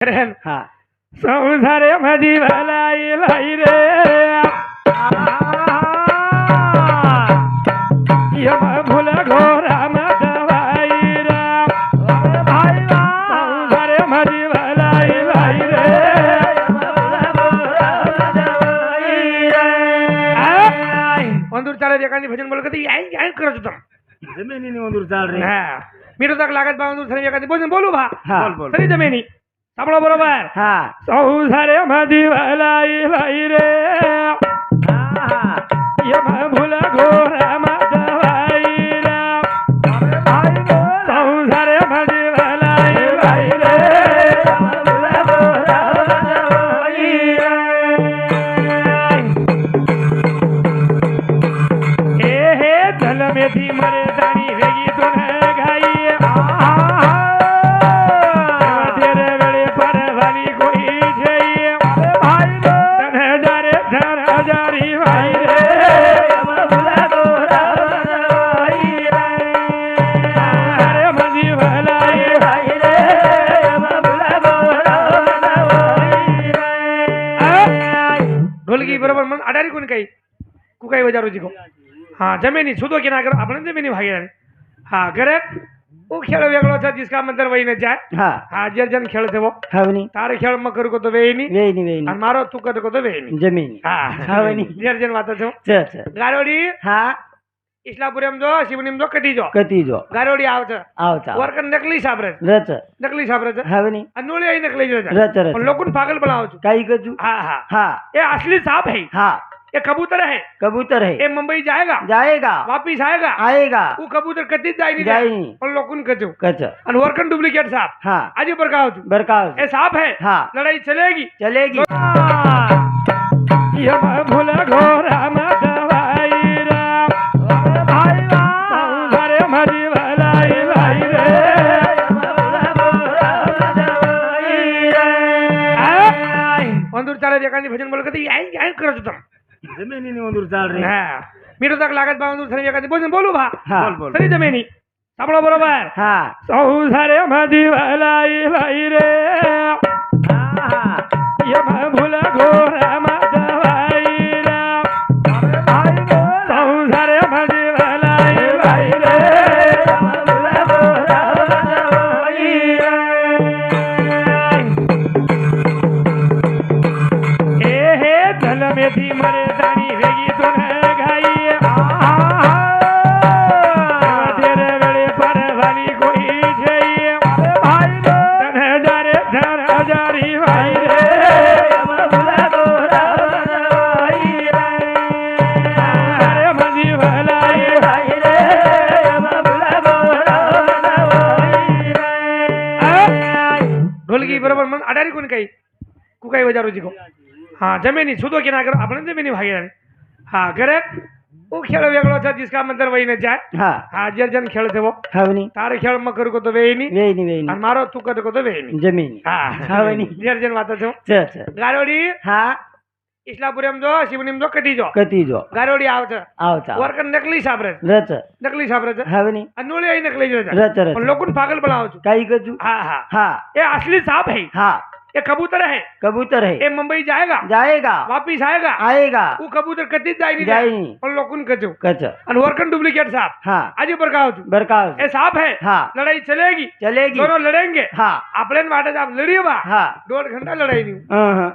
हा संसारे मधी भलाई लाई रे यम भूल घोरा मदवाई रे संसारे मधी भलाई लाई रे वंदूर चालत एखादी भजन बोल कधी याय करत होता जमिनी वंदूर चाल रे हा मी तो तक लागत बा वंदूर सरी एखादी भजन बोलू भा बोल बोल सरी जमिनी सापडा बरोबर हा संसारे मधी भलाई लाई रे यम भूल घोरा मदवाई रे संसारे मधी भलाई लाई रे हे धल मेथी मरे दाणी वेगी तुन घाई तेरे वेळे पर वाली कोई छई धन हजारी भाई रे अरे मजी भलाई भाई रे ढोलकी बरोबर मन अडारी कोण काही कु काही वजारो जी को हाँ जमीनी सुधो के ना करो अपने जमीनी भागीदारी हाँ करे वो खेल वेगळो छ जिसका मंत्र वही न जाए हा हाँ जन खेल थे वो हवनी तारे खेल म करू को तो वे नहीं वेनी और मारो तू कर को तो वे नहीं जमिनी हाँ हवनी जन बात छो च गारोडी हा इस्लापुरम जो शिवनिम जो कटी जो कती जो गारोडी आव छ आवता वर्क नकली साबरे रच नकली साबरे छ हवनी अनोले आई नकली जो छ रच रच और लोगन पागल बनाओ छ काही कजू हाँ हाँ हा ये असली सांप है हा ये कबूतर है कबूतर है ये मुंबई जाएगा जाएगा वापिस आएगा आएगा वो कबूतर कती जाए नहीं जाए नहीं और लोगन कजो कच और वर्कन डुप्लीकेट साहब हा आज पर का हो बरकाव ये साहब है हाँ लड़ाई चलेगी चलेगी यम भूल घोरा मदवाई रे संसारे मधी भलाई लाई रे वंदूर चालत एखादी भजन बोल कधी याय करत होता जमिनी वंदूर चाल रे हा मी तो तक लागत बा वंदूर सरी एखादी भजन बोलू भा बोल बोल सरी जमिनी सापडा बरोबर हा संसारे मधी भलाई लाई रे यम भूल घोरा मदवाई रे संसारे मधी भलाई लाई रे हे धल मेथी मरे दाणी वेगी तुन घाई तेरे वेळे पर वाली कोई छई धन हजारी भाई रे अरे मजी भलाई भाई रे ढोलकी बरोबर मन अडारी कोण काही कु काही वजारो जी को हाँ जमीनी सुधो के ना करो अपने जमीनी भागीदारी हाँ करे वो खेल वेगळो छ जिसका मंत्र वही न जाए हा हाँ जन खेल थे वो हवनी तारे खेल म करू को तो वे नहीं और मारो तू कर को तो वे नहीं जमिनी हाँ हवनी जन बात छो च गारोडी हा इस्लापुरम जो शिवनिम जो कटी जो कती जो गारोडी आव छ आवता वर्क नकली साबरे रच नकली साबरे छ हवनी अनोले आई नकली जो छ रच रच और लोगन पागल बनाओ छ काही कजू हाँ हाँ हा ये असली सांप है हा ये कबूतर है कबूतर है ये मुंबई जाएगा जाएगा वापिस आएगा आएगा वो कबूतर कती जाए जाए नहीं नहीं और लोगन कजो कच और वर्कन डुप्लीकेट साहब हा आज पर का हो बरकाव ये साहब है हाँ लड़ाई चलेगी चलेगी दोनों लड़ेंगे हा आपल्यान वाटत आप लढियो बा हा 2 घंटा लढाई नहीं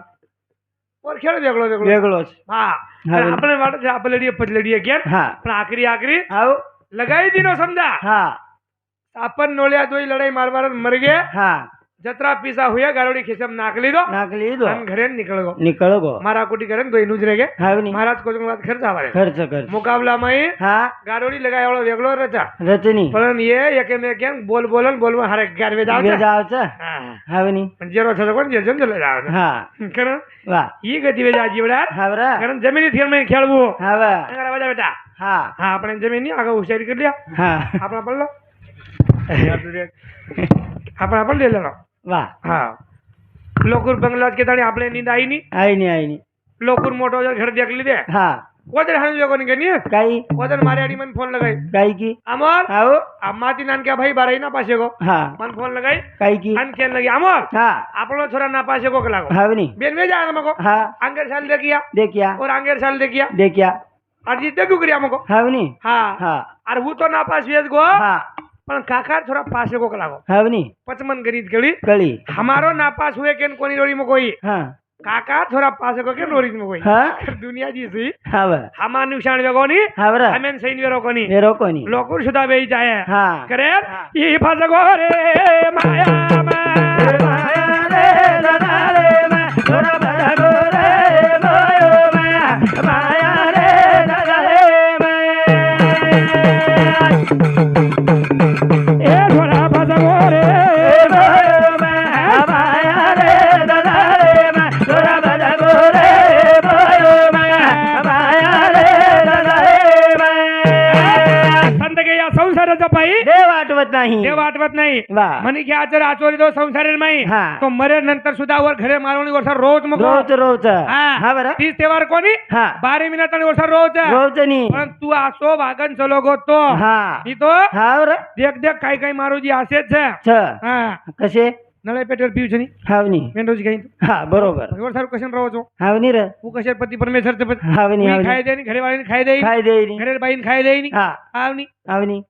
और खेळ वेगळो वेगळो वेगळोच हाँ आपल्यान वाटत आप लढियो पच लढियो क्या हा पण आखरी हाव लगाई दिनो समझा हा अपन नोलिया दोई लड़ाई मार मार मर गए हा जत्रा पीसा हुआ गारोड़ी खिसम नाकली दो नाकली दो अन घरे निकल गो निकळ गो मारा कोटी करन दो इनुज रह गए हावनी महाराज को बात खर्च आवारे खर्च कर मुकाबला में हा गारोड़ी लगाय वाला वेगळो रचा रचनी पण ये एके में क्या बोल हारे गारवे जाव जावच हावनी पण जेरो छ कोण जे जन चले जाव हा कारण वा ही गती वे जा जीवडा हावरा कारण जमिनी थेर में खेळवू हावा अंगारा बजा बेटा हा हाँ अपने जमीनी आगे होशियारी कर लिया हा अपना पढ़ लो अपना पढ़ ले लो वा हाँ लोकुर बंगला के दाणी आपले नींद आई नहीं आई नहीं लोकुर मोटो जर घर देख लीधे हा वजन हाणू जगो नहीं गनी काही वजन मारे आड़ी मन फोन लगाई काही की अमर आओ अम्माती नानक्या भाई बाराई ना पासे गो हा मन फोन लगाई काही की अन खेल लगी अमर हा आपनो छोरा ना पासे गो लागो हावनी बेन में जाए मको हा आंगेर साल देखिया देखिया और आंगेर साल देखिया देखिया और जीते क्यों करिया मको हावनी हाँ हा और वो तो ना पास वेज गो हा पण काका थोड़ा पासे गो लागो हावनी पचमन गरीब गड़ी कळी हमारो नापास हुए केन कोनी रोरी में कोई हा काका थोड़ा पास को के रोरी में कोई हा दुनिया जी सी हाव हमा निशान जगोनी हावरा हमें सही वेरो कोनी वेरो कोणी लोकुर सुधा बेई जाए हा करे हा. ये फस गो रे माया माया ए थोड़ा फस गो रे संत के या संसार जपाई देव आठवत नाही देव आठवत नाही वा म्हणे की आचर आचोरी तो संसार नाही हा. तो मरे नंतर सुद्धा वर घरे मारवणी वर्ष रोज मग रोज रोज हा. हा बरं तीस तेवार कोणी हा 12 मिनिटांनी वर्ष रोज रोज नी पण तू असो भागन चलो गो तो हा मी तो हावर देख देख काही काही मारूजी असेच छे. छ हा कसे नळे पेट्रोल पिऊ छनी हावनी मेंढोजी काही हा बरोबर वर्ष कशन राहू छो हावनी रे तू कशे पती परमेश्वर हावनी खाय हावनी देनी घरे वाळीने खाय देई खाय देईनी घरे बाईन खाय देईनी हा आवनी हावनी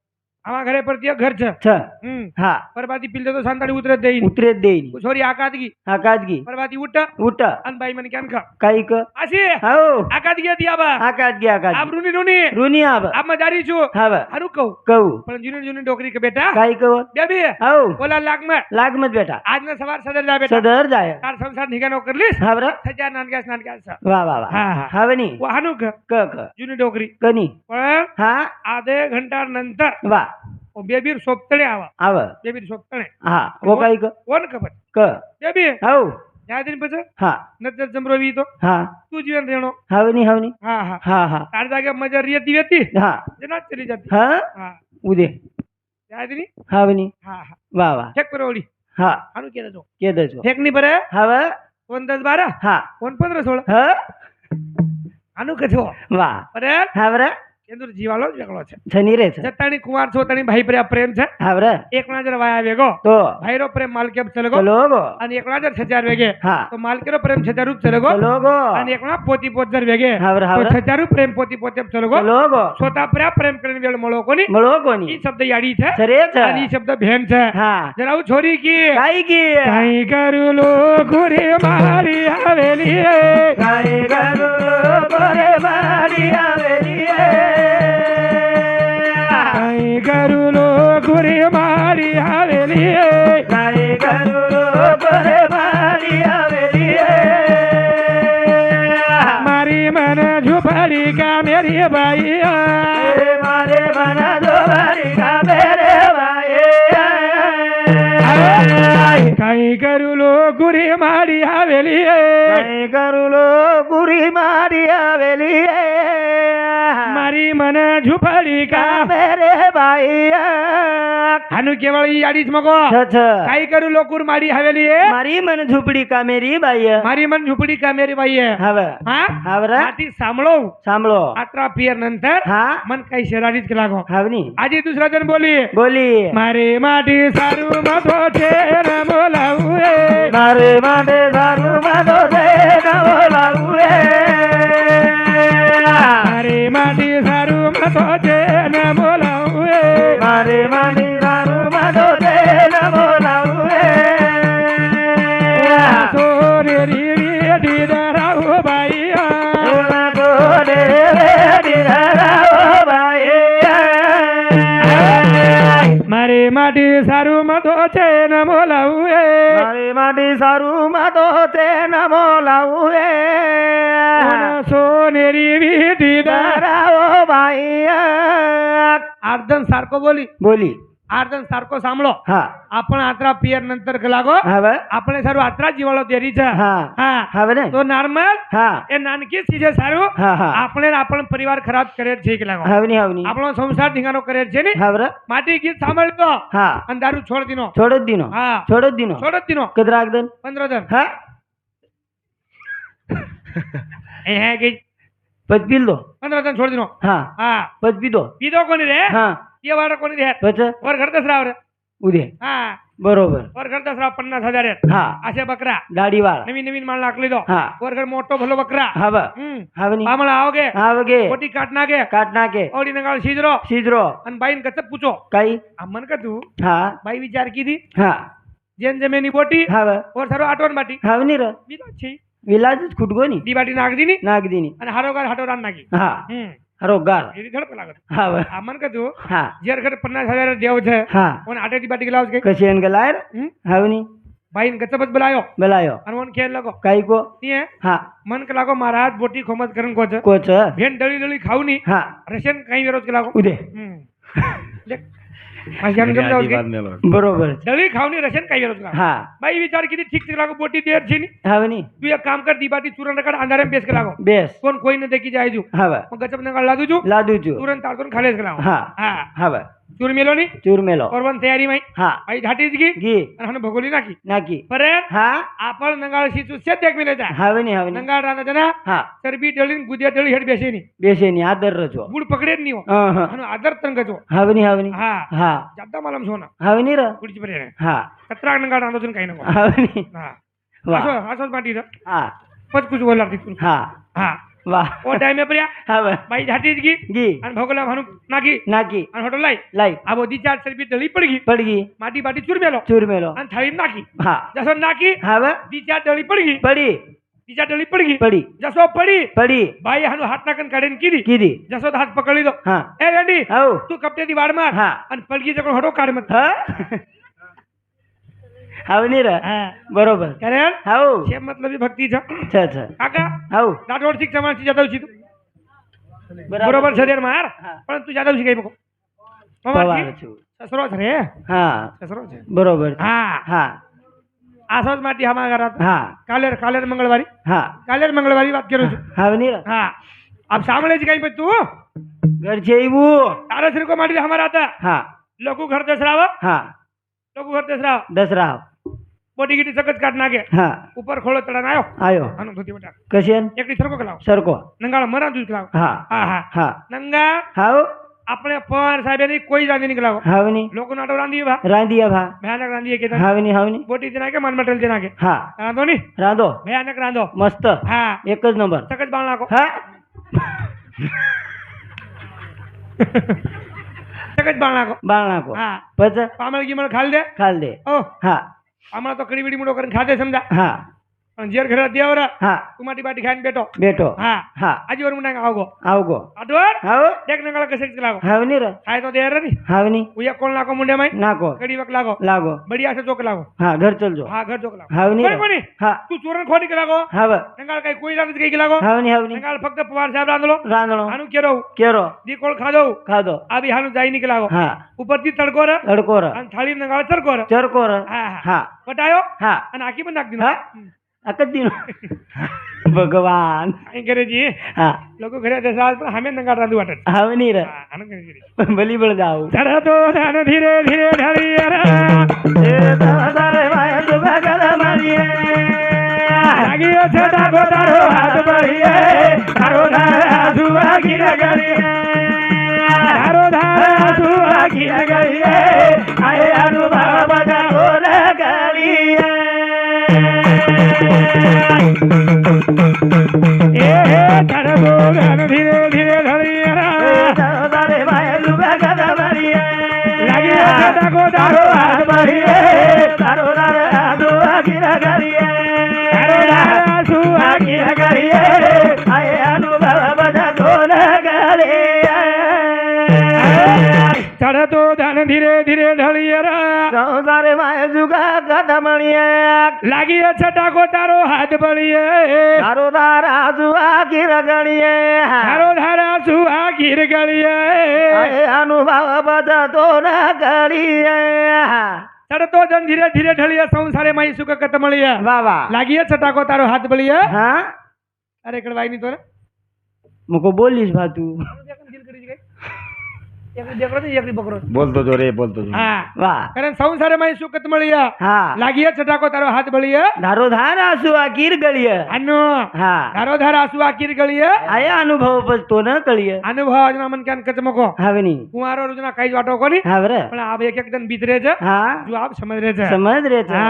आमा घरे परती घर छ छ हा परबाती पिल तो सांताडी उतरत देईनी उतरेत देईनी छोरी आकादगी हा कादगी परबाती उठ उठ अन बाई म्हणे केम खा काही क अशी हाव आकादगी दिया बा हा कादगी हा आप कादगी रुनी रुनी रुनी आब आप मजारी छु हाव हारू कहू कहू पण जुनी जुनी डोकरी के बेटा काही कव बेबी हाव बोला लाग में लाग मत बेटा आज ना सवार सदर जा बेटा सदर जाय तार संसार निघानो करलीस हावर सजा नानक्यास वा वा वा हा, हा. हावनी वो हानू क क जुनी डोकरी कनी पण हा आधे घंटा नंतर वा वो बेबीर सोपतळे आवा आव बेबीर सोपतळे हा वो काही क कोण खबर क बेबी हाव या दिन पछ हा नजर जमरोवी तो हा तू जीवन रेणो हावनी हावनी हा हा हा हा तार जागे मजर येती येती हा जना चली जाती हा हा उदे या दिनी हावनी हा हा वा वा फेक परवडी हा हानू केलं तो केदचो फेकनी बरे हाव कोण 10 12 हा कोण 15 16 ह हानू कथो वा अरे हावर केंदुर जीवालो वेगळो છે छनी रे छ જતાણી કુંવાર છો તણી ભાઈ પ્રેમ પ્રેમ છે हावर એક નાજર વાયા વેગો तो ભાઈરો પ્રેમ માલકે ચલગો चलो गो અને એક નાજર છજાર વેગે हा તો માલકેરો પ્રેમ છજાર રૂપ ચલગો चलो गो અને એક ના પોતી પોતજર વેગે हावर તો हावर છજાર પ્રેમ પોતી પોતે ચલગો चलो गो છોતા પ્રેમ કરીને વેળ મળો કોની મળો ઈ कोणी શબ્દ યાડી છે छरे छ અને ઈ શબ્દ ભેન છે हा જરા છોરી की काही की કાઈ કરું લો ઘુરે મારી આવેલી काही करू गोरे बारी आवेली કાઈ કરું લો ઘુરે મારી આવેલી काही करू गोरे बारी आवेली મારી મન ઝુંપડી કા મેરી બાઈ मारे मना दो बारी का मेरे भाई કાઈ કરું લો ઘુરે મારી આવેલી काही करू लो गुरी मारी आवेली મારી મન ઝુંપડી का કા मेरे भाई હાનું કેવળ ઈ આડીશ મગો छ छ કાઈ કરું લો કુર મારી હવેલી मारी मन झुपडी का मेरी बाई મારી મન ઝુંપડી કા મેરી બાઈ हव હા हावर આથી સાંભળો सांभळो આત્રા પિયર નંतर हा મન કઈ શેરાડીच કે લાગો हावनी આજે દુસરા જણ બોલી बोली મારે માટી સારું મતો છે ન બોલાવું मारे माटे दारू मानो दे न बोलावे મારે માટી સારું મતો છે ન બોલાવું मारे माटी दारू मानो दे न बोलावे સોનેરી વેઠી ધરાવું ભાઈ बोले रेडी राव भाई મારે માટી સારું મતો છે ન બોલાવું मारे माटी सारू मातो ते न बोलावे સોનેરી વેઠી राव भाई આર્ધન સારકો બોલી बोली આર્ધન સારકો સાંભળો हा आपण આત્રા પિયર નંતર લાગો हव આપણે સારું આત્રા જીવાળો તેરી છે हा હા हव ने તો નોર્મલ हा એ નાનકી ચીજે સારું हा हा આપણે ને આપણો પરિવાર ખરાબ કરે છે કે લાગો हवनी हवनी આપણો સંસાર ઢીંગાનો કરે છે ને हवर માટી ગીત સાંભળતો हा અને દારૂ છોડ દીનો छोड़त दिनो હા छोड़त दिनो છોડ જ દીનો कदराक दन 15 દન हा એ હે ગઈ પછી પી લો 15 તને છોડી દીનો હા હા પછી પીધો પીધો કોની રે હા તે વાળો કોની રે પછી ઓર ઘર દસરાવ રે ઉદે હા બરોબર ઓર ઘર દસરાવ 50,000 રે હા આશે બકરા દાઢી વાળા નવીન માલ નાખ લીધો હા ઓર ઘર મોટો ભલો બકરા હવે હવે ની પામળ આવગે આવગે કોટી કાટ નાગે કાટ નાખે ઓડી નગાળ સીજરો સીધરો અને બાઈન કતે પૂછો કઈ આ મન કતું હા બાઈ વિચાર કીધી હા જેન જમેની બોટી હવે ઓર સારો આટોન બાટી હવે ની રે બીજો છે વિલાજ જ ખૂટગો ની દી બાટી નાખ દીની નાખ દીની અને હારો ગાર હાટો રાન નાખી હા હરો ગાર એની ઝડપ લાગત હવે આ મન કતું હા જેર ઘર 50,000 દેવ છે હા ઓન આટે દી બાટી ગલાવ કે કશી એન ગલાયર હવે ની બાઈન ગચબત બલાયો બલાયો અને ઓન ખેલ લગો કઈ કો તીએ હા મન કે લાગો મહારાજ બોટી ખોમત કરન કો છે કોચ ભેન ડળી ડળી ખાવ ની હા રશન કઈ વેરોજ કે લાગો ઉદે દેખ આજાન સમજાવ કે બરોબર છે. ડળી ખાવ ની રશન કઈ વેરોજ લાગો હા બાઈ વિચાર કીધી ઠીક છે લાગો બોટી દેર છે ની હવે ની તું એક કામ કર દી બાટી ચૂરણ રકડ અંધારે બેસ કે લાગો બેસ કોણ કોઈ ન દેખી જાય જો હવે ગચબ ને લાદુ છું લાદુ છું તુરંત તારતો ખાલેસ કે લાગો હા હા હવે ચૂર મેલો ની ચૂરમેલો કરવન તૈયારી માં હા ભાઈ ઘાટી જ ગઈ ઘી અને હને ભગોલી નાખી નાખી પરે હા આપણ નંગાળ સીચું છે દેખ મિલે જા હવે ની હવે ની નંગાળ રાના જના હા ચરબી ડળીને ગુદિયા ડળી હેડ બેસે ની બેસે ની આદર રજો ગુડ પકડે જ નહીં હો હા આનો આદર તંગ જો હવે ની હવે ની હા હા જાતા માલમ છો ના હવે ની રે ગુડી પરે હા કતરા નંગાળ રાંધો છું કઈ ન કો હવે ની હા વાહ આસો આસો માટી રે હા પચ કુછ બોલાતી તું હા હા વાહ ઓ ટાઈમે પર્યા હવે ભાઈ ઘાટી જ ગઈ ઘી અને ભગોલા ભાનું નાખી નાખી અને હોટલ લાઈ લાઈ આ બધી ચાર ચરબી ડળી પડી ગઈ પડી ગઈ માટી બાટી ચૂરમેલો ચૂરમેલો અને થાળી નાખી હા જસો નાખી હવે દી ચાર ડળી પડી ગઈ પડી દી ચાર ડળી પડી ગઈ પડી જસો પડી પડી ભાઈ હાનું હાથ નાખન કાઢીને કીધી કીધી જસો તો હાથ પકડી લીધો હા એ રેડી હવ તું કપટેથી વાડ માર હા અને પલગી જકો હટો કાઢ મત હા હવે ની રે હા બરોબર કરે હવ છે મતલબ ભક્તિ છે છે કાકા હવ દાટોડ થી સમાજ થી જાદવ છી તું બરોબર શરીર માર હા. પણ તું જાદવ છી કઈ મકો પવાર મમાર છું સસરો છે રે હા સસરો છે બરોબર છે. હા હા આસોજ માટી હમા ગરાત હા કાલેર મંગળવારી હા કાલેર મંગળવારી વાત કરું છું હવે ની રે હા આપ સાંભળે છે કઈ પછી તું ઘર છે એવું તારા શ્રી को माटी हमारा आता હા लोगों घर दसराव હા लोगों घर दसराव દસરા बोटी गिटी सकत काट नागे હા ऊपर खोलो तड़ान आयो આયો आनो धोती बटा કશેન एकडी सरको कलाव સરકો नंगाळ मरा दूध कलाव હા हा हा હા नंगा હાવ આપણે પર સાહેબ ની કોઈ રાંધી નીકળાવ હવે ની લોકો નાટો રાંધી ભા રાંધિયા ભા ભયાનક રાંધી કે હવે ની બોટી તે નાખે મન મટેલ તે નાખે હા રાંધો ની રાંધો ભયાનક રાંધો મસ્ત હા એક જ નંબર સકત બાળ નાખો હા સકત બાળ નાખો બાળ નાખો હા પછી પામળ ગીમળ ખાલ દે ખાલ દે ઓ હા હમણાં તો કડી બીડી મોટો કરીને ખાધે સમજા હા પણ જેર ઘરે દેવરા હા તું માટી બાટી ખાઈને બેઠો બેઠો હા હા આજે વર મુંડા આવગો આવગો આડવર હાવ દેખ નંગાળ કસે લાગો હવે ની રે ખાય તો દેર ની હવે ની ઉયા કોણ લાગો મુંડે માં નાખો કડી વક લાગો લાગો બઢિયા से ચોક લાગો હા ઘર ચલજો હા ઘર ચોક લાગો હવે ની કોની રે કોની હા તું ચોરણ ખોડી કે લાગો હવે નંગાળ કઈ કોઈ રાંધ કઈ કે લાગો હવે ની નંગાળ ફક્ત પવાર સાહેબ રાંધલો રાંધણો આનું કેરો કેરો દી કોળ ખાધો ખાધો આ બી હાનું જાય ની કે લાગો હા ઉપરથી તડકો રે તડકો ર અને થાળી નંગાળ તડકો રે ચરકો ર હા હા હા પટાયો હા અને આખી પણ નાખ દીધો હા અકદીનો ભગવાન અહીં કરે જી હા લોકો ઘરે દસરાજ પણ હમે નંગાળ રાંધુ વાટે હવે ની રે હા આનું કરે જી ભલી બળ જાવ ચढ़ा तो धन धीरे धीरे ढलिया એ તારે માય સુભગલ મારીએ લાગ્યો છે ડાગો તારો હાથ બળીએ તારો ધાર આસુ આગી લગાડીએ તારો ધાર આસુ આગી લગાડીએ આય આનુ બાબા બધા બોલ ગાડીએ એ ચढ़ा तो धन धीरे धीरे ढलिया તારે માય સુભગલ મારીએ લાગ્યો છે ડાગો તારો હાથ બળીએ તારો તારે આદુ આગી કરીએ તારો ધાર આસુ આગી લગાડીએ આય આનુ બાબા બધા બોલ કરીએ ચढ़ा तो धन धीरे धीरे ढलिया તારે માય સુગા કદમણીએ લાગી છે ડાગો તારો હાથ બળીએ તારો તાર આદુ આગી રગણીએ તારો ધારા સુ આ ગીર ગળીએ આય આનુ બાબા બધા તો ના કરીએ ચડતો જન ધીરે ધીરે ઢળીએ સંસારે માઈ સુખ કત મળીએ વાહ વાહ લાગીએ છટાકો તારો હાથ બળીએ હા અરે કડવાઈ ની તો રે મુકો બોલીશ ભાતું एकरी बकरो बोलतो तो रे बोलतो तो. हा वा कारण संसार माई सुखत मळिया हा लागिया चटाको तारो हात बळिया धारोधार आसू आकीर गळिय अनु हा धारोधार आसू आकीर गळिया आय अनुभव पचतो न कळिय अनुभव अजना मन क्यान कचमको हावनी कुमारो रुजना काही वाटो कोणी हा बर पण आप एक एक जण बितरेच हा जो आप समजरेच समज रे हा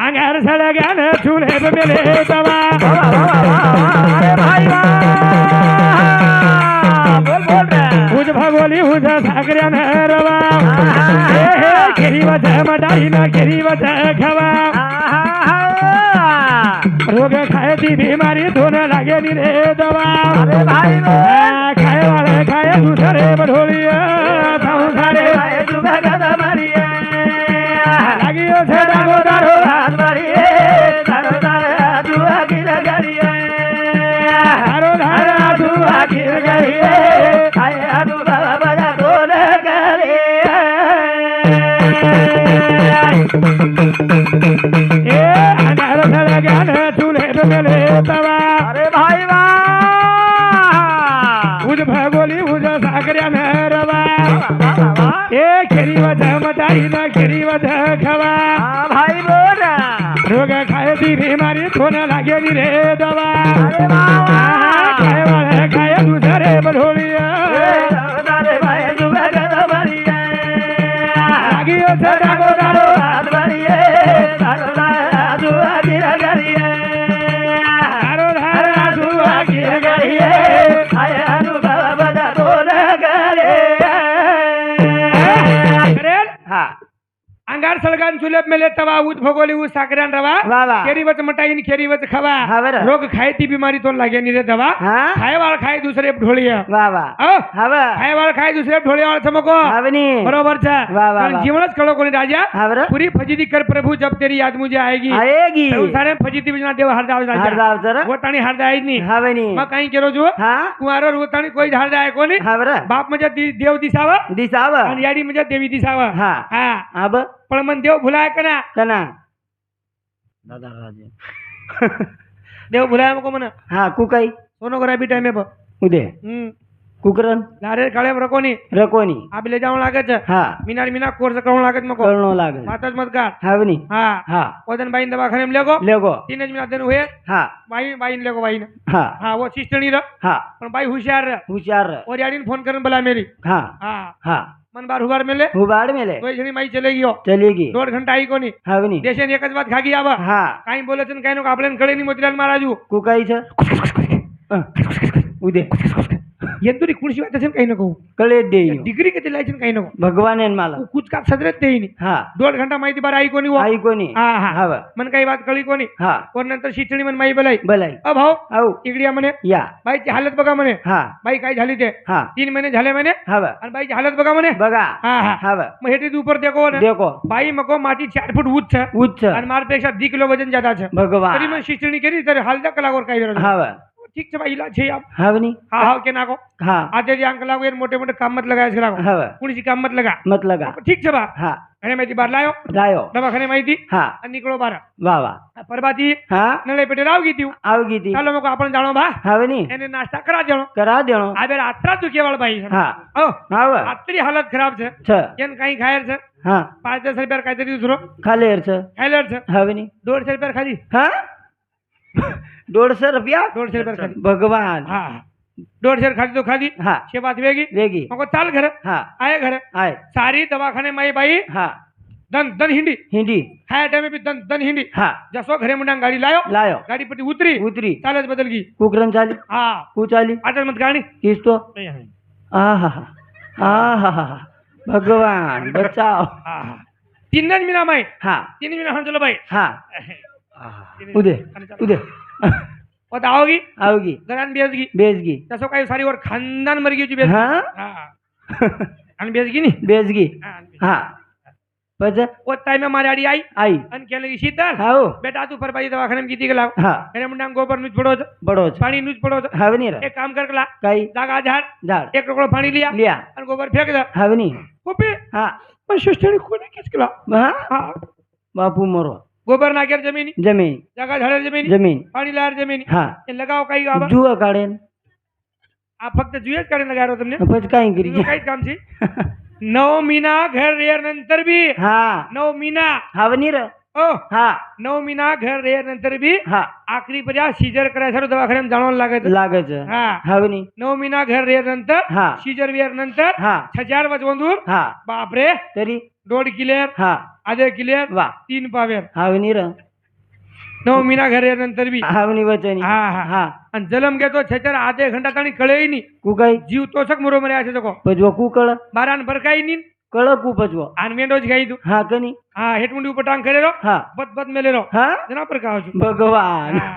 अंगार सळ ज्ञान चुले मेले तवा अरे भाई वा बोल बोल रे हुज भगोली हुज सागऱ्यान रवा हे हे केरी वच मदाई ना केरी वच खवा रोग खायची बीमारी धोन लागे नी रे दवा अरे भाई खाय वाले खाय दुसरे बढोलिया संसारे भाई तुगा गदा मारिए लागियो से दागो दारो हाथ मारिए दारो दारो दुआ की लगरिए दारो धारा दुआ की लगरिए आय अनु बाबा बजा दोन करे ए अंधार सळ ज्ञान चुले मेले तवा अरे भाई वा हुज भगोली हुज सागऱ्यान रवा ए केरी वच मदाई ना केरी वच खवा भाई बोल रोग खायची बीमारी धोन लागे नी रे दवा अरे बाबा खाय वाले खाय दुसरे बढोलिया दारे भाई तुगा गदा मारिए लागियो से दागो दारो हाथ मारिए दारो दारो दुआ की लगरिए दारो धारा दुआ की गरिए आय अनु बाबा बजा दोन करे करेल हा अंगार सळगान चुलेप मेले तवा उत भोगोली उ साकऱ्यान रवा वा वा केरी वच मटाईन केरी वच खवा हा बरं. रोग खायती बीमारी तो लागे नी रे दवा हा खाय वाळ खाय दुसरे ढोळिया वा वा हा वा खाय वाळ खाय दुसरे ढोळिया वाळ चमको हावनी बरोबर छा वा, वा, कारण वा. जीवनच कळो कोणी राजा हा बरं पूरी फजीदी कर प्रभु जब तेरी याद मुझे आएगी आएगी सारे फजीदी बिना देव हरदाव राजा हरदाव जरा गोताणी हरदाय नी हावनी मग काही केलो जो हा कुमारो गोताणी कोई हरदाय कोणी हा बरं बाप म्हणजे देव दिसावा दिसाव आणि याडी म्हणजे देवी दिसावा हा हा अब पण मन देव भुलाय का ना कना दादा राजे देव भुलाय मको म्हणा हा कुकाई सोनोग्राफी टाइम है उदे कुकरन लारे काळे रकोनी रकोनी आबले जाऊन लागत हा मीना कोर्स करून लागत मको कळनो लागल माताच मत का हावनी हा हा ओदन बाईन दवाखाने में लेगो लेगो 3 मीना दिन हुए हा बाईन लेगो बाईन हा हाँ वो सिस्टनी र हा पण बाई होशियार र हुशार और याडी फोन करन बोला मेरी हा हाँ हा मन बार हुबार मेले हुबाड मेले कोई जणी माई चले गयो चलेगी 2 घंटा आई कोनी हावनी देशन एकच बात खागी आवा हा काही बोलत काही नको आपल्यान कळे नी मोतीलाल महाराजू कुकाईच उदे येंतुरी कुणशी वाट असेल काही नको कळे देई डिग्री किती लायचं काही नको भगवान आहे मला कुछ का सदरत देईनी हा 2 घंटा माहिती बार आई कोनी वो आई कोणी हा हा हाव मन काही बात कळी कोणी हा कोण नंतर शिक्षणी मन माई बोलाई बलाई अ भाऊ आऊ इकडिया म्हणे या बाईची हालत बघा म्हणे हा बाई काय झाली ते हा 3 महिने झाले म्हणे हाव आणि बाईची हालत बघा म्हणे बघा हा हा हाव मग हेटी ऊपर देखो ना देखो बाई मको माटी 4 फूट उच्च है उच्च आणि मारपेक्षा 2 किलो वजन ज्यादा है तरी भगवान मग शिक्षणी केली तर हालदा कलावर काही गरज नाही. हाव ठीक છે ભાઈ इलाज છે आप हावनी हाँ हाँ के नाको हा आते जी अंक लागो ये मोटे मोटे काम मत लगाए इसके लागो हाव कुणी सी काम मत लगा मत लगा ठीक છે बा हा घणे माहिती बार लायो गायो दवाखाने माहिती हा आणि निकळो बारा वा वा परबाती हा नळे पेटे राव गई थी आवगी ती ચાલો મકો आपण જાણો બા हावनी એને નાસ્તા કરા દેણો करा देणो આ બેર આત્રા દુખે વાળ ભાઈ हा ઓ हाव આટલી હાલત ખરાબ છે छ એને કઈ ખાયર છે हा 5-10 રૂપિયા કાંઈતરી દૂસરો खालेर छ ખાયલર છે हावनी 150 રૂપિયા ખાધી हा 150 रुपया 150 રૂપિયા ખાધી भगवान હા 150 ખાધી તો ખાધી हा છે વાત વેગી वेगी मको चाल घर हा आए घर आय सारी दवाखाने माई बाई हा दन दन हिंडी हिंदी खाया टाइम भी दन दन हिंडी हा जसो घरे मुंडा गाड़ी लायो लायो गाड़ी पटी उतरी उतरी चालच बदल गई कुकरन चाली हाँ कु चाली आटर मत गाड़ी किस तो आहा आहा भगवान बचाओ तीन मीना माई हा 3 मीना हम चलो भाई हा उदे उदे और आओगी आवगी घरान बेजगी बेजगी तसो काही सारी वर खानदान मर गई बेज हा आणि बेजगी नी बेजगी हा पज वो टाइम में मारी आड़ी आई आई अन के लगी शीतल हाओ बेटा तू परबाजी दवाखाने में गीती गला हा घरे मुंडा गोबर नुच पड़ो बड़ो पानी नुच पड़ो हावनी रे एक काम कर गला काई जागा झाड़ झाड 1 रोकड़ो पानी लिया लिया आणि गोबर फेक दा हावनी कोपे हा पण शिष्टणी कोणी किसकला हा हा बापू मोरो गोबर नाकेर जमीनी जमीन जागा झाडर जमीनी जमीन पाणी लार जमीनी हा ये लगाओ काही बाबा जुआ काढेन આ ફક્ત જોઈએ જ કાઢીને ગારો તમને પછી કાંઈ કરી બીજું કઈ જ કામ છે 9 મહિના ઘર રહ્યા નંતર બી હા 9 મહિના હાવની રે ઓ હા 9 મહિના ઘર રહ્યા નંતર બી હા આખરી પર્યા સીઝર કરે છે દવાખાને જાણવા લાગે છે લાગે છે હા હાવની 9 મહિના ઘર રહ્યા નંतर હા સીઝર વેર નંतर હા 6000 વજવંદूर હા બાપરે तरी 1.5 કિલેર हा आधे किलेर वा 3 पावेर हावनी रे 9 મહિના ઘરે નંતર બી हावनी वचनी હા હા हा અને જલમ કે તો છેતર આધે ઘંટા તાણી કળે નહીં कुकाई જીવ તો છક મોરો મર્યા છે તો पजवा कुकळ બારાન ભરકાઈ નહીં कळ कु पजवा આન મેંડો જ ગાઈ તું हा कनी હા હેટમુંડી ઉપર ટાંગ કરેલો हा બત બત મેલેલો हा જના પર કાવ છું भगवान હા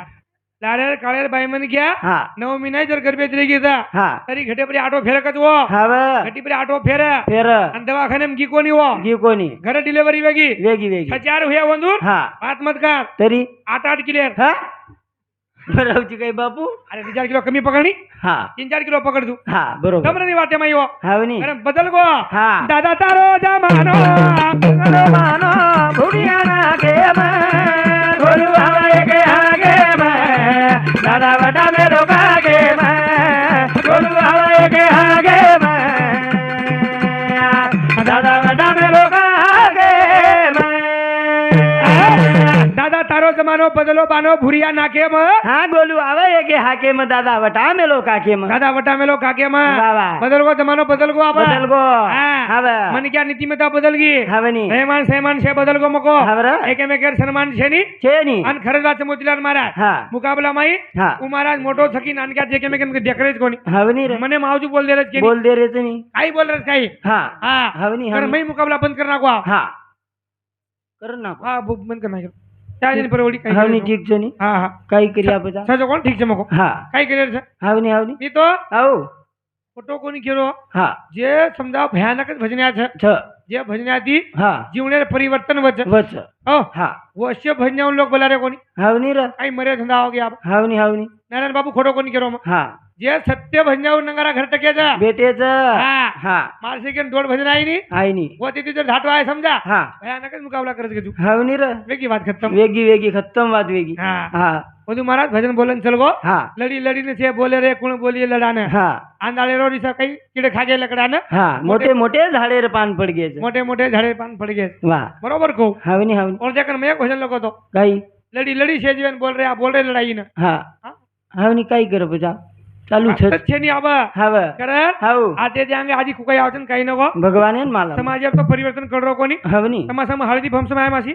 લારે કાળે બાઈ મને ગયા हा 9 મહિના જર ગરબે જ રહી ગયા हा તરી ઘટે પર આટો ફેર કચવો हाव ઘટી પર આટો ફેર फेर અને દવાખાને મ ગી કોની હો गी कोणी ઘરે ડિલિવરી વેગી वेगी वेगी 6000 हुया वंदूर हा વાત મત કર तरी 8 કિલેર हा बरावची काही बापू अरे 4 किलो कमी पकडणी हा 3-4 किलो पकड तू हा बरोबर तमरानी वाटे माई हो हावनी अरे बदल गो हा दादा तारो जमानो मानो भुडियाना के मैं ढोल हवाए के आगे मैं दादा बटा मेरो कागे मैं ढोल हवाए के आगे मैं दादा बटा मेरो कागे मैं दादा तारो जमानो बदलो बानो भुरिया नाके म हा गोलू आवे के हाके में दादा वटा मेलो काके में दादा वटा मेलो काके म वाह, वाह। बदल गो जमानो बदल गो आबा बदल गो हाँ। हावे मन क्या नीति में बदल गी हावनी रहमान सहमान से बदल गो मको हावरा एकेमेकर सन्मान છે ની छेनी અન ખરજવા મોતીલાલ મહારાજ हा મુકાબલા માં हा હું મહારાજ મોટો થકી નાનકા જે કેમેકેમ ઢેકરે જ કોની हावनी रे મને માવજુ બોલ દે કે बोल दे रे तनी કાઈ બોલ રસ કાઈ हा હા हावनी कर हावनी मैं मुकाबला बंद करना को हा कर ना हाँ बुक बंद करना है त्या दिन पर ओडी काही हावनी ठीक छे नी हाँ हाँ काही करी आपदा सजो कोण ठीक છે मको हा काही करे છે हावनी हावनी ની તો आओ फोटो कोणी केलो हा जे समजा भयानकच भजन्या છે छ जे भजन्याती हा जीवने परिवर्तन वच वच ओ हा वश्य भजन्याऊन लोक बोलारे कोणी हावनी रे काही मरे धंदा हो गया हावनी हावनी नारायण बाबू खोटो कोणी केलो मग हा जे सत्य भजन्याऊन नंगारा घर टक्याचा बेटेच हा हा मारसे के दोड भजन आई नी आई नी वो तिथे जर धाटो आहे समजा हा भयानकच मुकाबला करत गे तू हावनी रे वेगळी बात खत्म वेगी वेगी खत्म बात वेगी हा हा બધું महाराज भजन बोलन चल गो हा लड़ी लड़ी ने से बोले रे कोण बोलिए लडाने हा आंदाळे रो रिसा काही किडे खागे लकडाने हा मोठे मोठे झाडे रे पान पड गए मोठे मोठे झाडे पान पड़ गए वाह बरोबर को हावनी हावनी और देखकर मैं भजन लोगो तो काही लड़ी लड़ी से जीवन बोल रहे आप बोल रहे लड़ाई ने हा हा? हावनी काही कर बजा चालू छ छे नी आबा हाव कर हाव आते जांगे आजी कुकाई आवचन काही नको भगवान माला समाज तो परिवर्तन करो कोणी हावनी समासम हळदी फमसम आहे मासी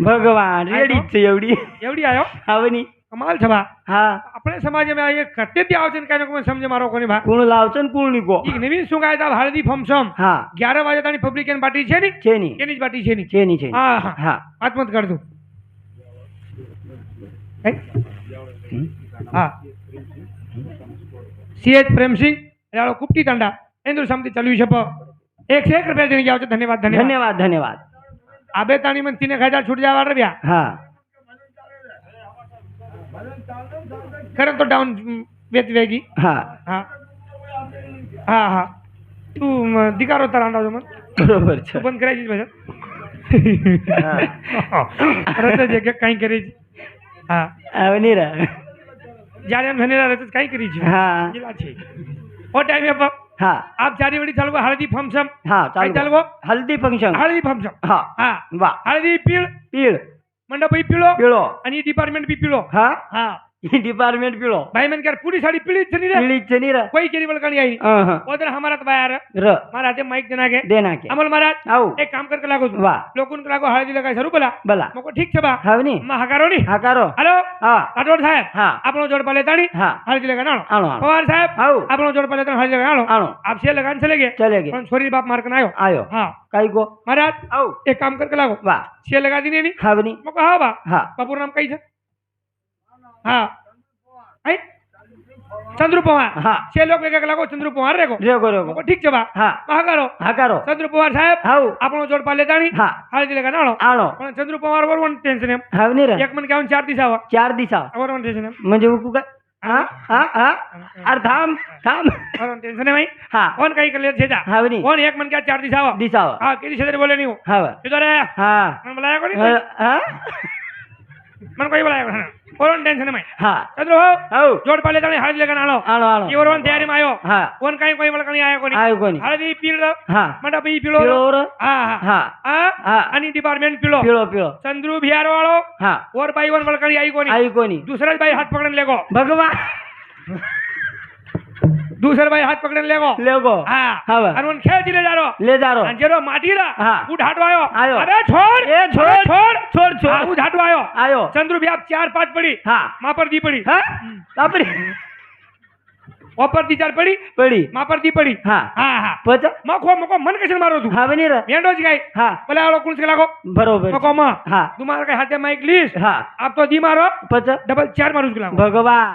भगवान रेडी छ एवढी एवढी आयो हावनी कमाल छबा हा આપણે સમાજમાં આયે કતે તી આવચન काही नको समजे मारो कोणी भा कोण लावचन कोण निको एक नवीन सुगायता हळदी फमसम हा 11 वाजे ताणी पब्लिकन पार्टी છે ની छेनी કેની જ પાર્ટી છે ની छेनी छेनी હા હા हा आत्मत कर दू હા सीएच प्रेम सिंह राळो कुपटी तांडा इंदुर समिति चालू छप 101 रुपया देने जावचे धन्यवाद धन्यवाद धन्यवाद धन्यवाद आबे ताणी मन 3000 छूट जावा रे ब्या हा करन तो डाउन वेत वेगी हा हा हा हा तू दिकारो तरांडा जो मन बरोबर तू छ बंद करायची भजन हा रत जे काही करायची हा हावनी रे જ્યારે એમ ધનેરા રત કાઈ કરી છે हा જીલા છે ઓ ટાઈમે પર हा આપ ચારી વડી ચાલવો હળદી ફમસમ हा કાઈ चालू ચાલવો हल्दी फंक्शन हळदी फमसम हा हा वा हळदी पीळ पीळ मंडपही पिळो पिळो आणि डिपार्टमेंट बी पिळो हा हा डिपार्टमेंट पिळो भाई मन कर पूरी साड़ी पीली छनी रे पीळी छनी रे कोई केरी बलकानी आई अह ओदर हमारा तो बायर र मारा हाथे माइक देना के देना के अमल महाराज आओ एक काम करके लागो तू वाह लोकुन लागो हळदी लगाय सरू बोला बला मको ठीक छे बा हावनी मा हकारो नी हाकारो हेलो हा राठोड साहेब हा આપણો જોડ પાલે તાણી हा હળદી લગા નાણો आणो आणो पवार साहेब आओ આપણો જોડ પાલે તાણી હળદી લગા નાણો आणो आप से लगान चले गए चले गए पण छोरी बाप मार के आयो आयो हां काही गो महाराज आओ एक काम करके लागो वा से लगा दीने नी हावनी मको हा बा हा बापूर नाम कई छे हां आई चंद्रू पवार हा छे लोग वेगळा लागो चंद्रू पवार रेगो रेगो रेगो मको ठीक छे बा हा महागारो हाकारो चंद्रू पवार साहेब आओ આપણો જોડ પાલે તાણી हा હળદી લગા નાણો आणो पण चंद्रू पवार वरवन टेन्शन एम हावनी रे एक मन केवन 4 दिवस आवा 4 दिसा वरवन टेन्शन एम म्हणजे उकू काय हा हा हा अरे थांब थांब वरवन टेन्शन एम आई हा कोण काही करले छे जा हावनी कोण एक मन क्या 4 दिवस आवा दिसा हां केली छेदरे बोले नहीं हो हाव इधर है हा मन बोलाया कोनी हा मन कोई बोलाया कोनी कोण टेन्शन माय हा चंद्र हो हो जोड पाले जाणे हळदी लगन आलो आलो आलो इवरवन तयारी मायो हा कोण काही कोई मला काही आयो कोणी आयो कोणी हळदी पिळलं हा मंडप ही पिळो पिळोर हा हा हा हा हा आणि डिपार्टमेंट पिळो पिळो पिळो चंद्रू बिहार वाळो हा वर बाई वन मला काही आई कोणी आई कोणी दुसराच बाई हात पकडन लेगो भगवान दूसरा बाई हाथ पकड़ने लेगो लेगो हाँ हाँ बा। और उन खेल ले जा रो ले जा रो जेरो माटी रा हाँ। उठाटो आयो आयो। अबे छोड़ ए छोड़ अबे छोड़ छोड़ छोड़ हाँ, उठाटो आयो आयो चंद्रू भी आप 4-5 पड़ी हाँ माँ पर दी पड़ी हाँ बापरे ऊपर दी 4 पड़ी पडी माँ पर दी पड़ी हाँ हाँ हाँ पच मको मको मन कैसे मारो तू हा बनी रे मेंढोच गाय हाँ बोले आलो कौन से लागो बरोबर मको माँ हाँ तुम्हारा के हाथे माइक लिस्ट हाँ आप तो दी मारो पच डबल 4 मारो उसको लागो भगवान